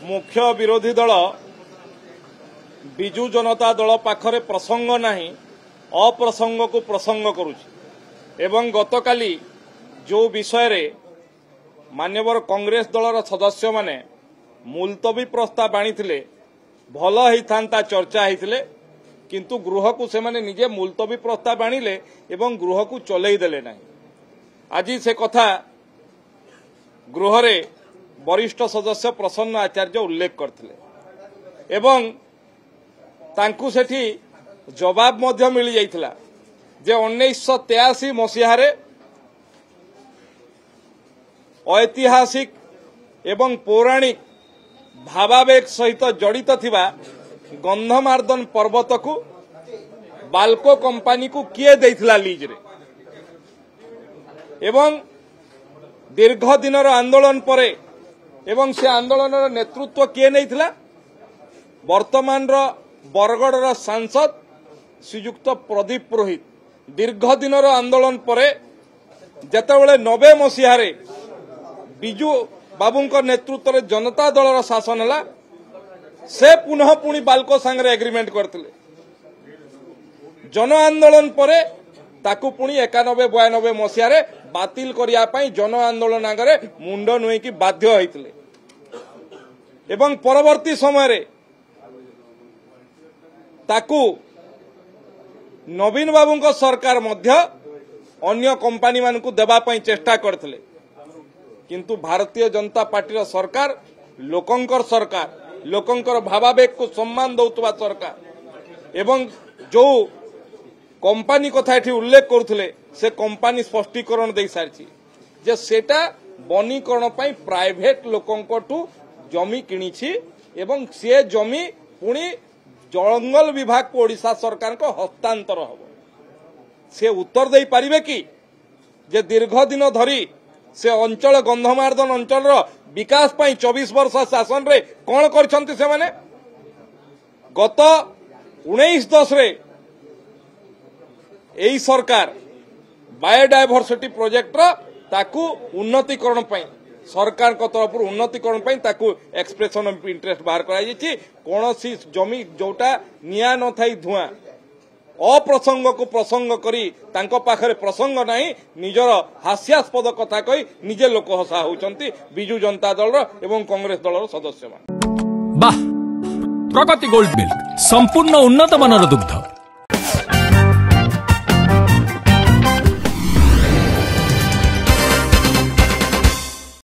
मुख्य विरोधी दल बिजु जनता दल पाखरे प्रसंग नहीं अप्रसंग को प्रसंग करुछि एवं गतकाली जो विषय रे मान्यवर कांग्रेस दलर सदस्य माने मुलतवी प्रस्ताव आनी भल होता चर्चा होते किंतु गृह को से माने निजे मुलतवी प्रस्ताव आनिले एवं गृह को चलई देले नहीं। आज से कथा गृह रे वरिष्ठ सदस्य प्रसन्न आचार्य उल्लेख करथिले एवं तांकु सेठी जवाब मध्य मिल जाइथिला जे 1983 मसीहा रे ऐतिहासिक एवं पौराणिक भावावेग सहित जड़ित थिबा गंधमार्दन पर्वत को बाल्को कंपनी को किए देइथिला लीज रे एवं दीर्घ दिनर आंदोलन परे एवं से आंदोलन नेतृत्व किए नैथिला वर्तमान बरगढ़ सांसद श्रीयुक्त प्रदीप पुरोहित। दीर्घ दिनर आंदोलन परे जेतेबेले 90 मसीहा रे बिजु बाबूंकर नेतृत्व में जनता दलर शासन है से पुनः पुणी बाल्को सांगरे एग्रीमेंट करते जन आंदोलन परे ताकु पुणी 91-92 मसीह बातिल करिया पई जन आंदोलन आगे मुंड नुई की बाध्य होइतिले एवं परवर्ती समय रे ताकु नवीन बाबूंकर सरकार मध्य अन्य कंपनी मानकु देबा पई चेष्टा करथिले किंतु भारतीय जनता पार्टी सरकार लोकंकर भावावेग को सम्मान दौतुवा सरकार एवं जो कंपनी कथा एठी उल्लेख करुथिले से कंपनी स्पष्टीकरण दे सारछि जे सेटा बनीकरण पई प्राइवेट लोकंकटू जमी किनिछि एवं से जमी पुणी जंगल विभाग को ओडिशा सरकार को हस्तांतर हबो। से उत्तर दे पारिबे कि जे दीर्घ दिन धरी से अंचल गंधमार्दन अंचल विकास पाई 24 वर्ष शासन रे कौन करछंती से माने गत 19-10 रे एई सरकार बायोडायवर्सिटी प्रोजेक्ट रा ताकू उन्नतीकरण पाई सरकार को तरफ उन्नतीकरण पाई ताकू एक्सप्रेशन ऑफ इंटरेस्ट बाहर करा जायछि। कोनोसी जमी जोटा निया न थाई धुआं अप्रसंग को प्रसंग करी तांको पाखरे प्रसंग नहीं निजर हास्यास्पद कथा कही निजे लोक हसा होउचंती बिजु जनता दल एवं कांग्रेस दलर सदस्य मान। बाह प्रगति गोल्ड मिल्क संपूर्ण उन्नत मानर दुग्ध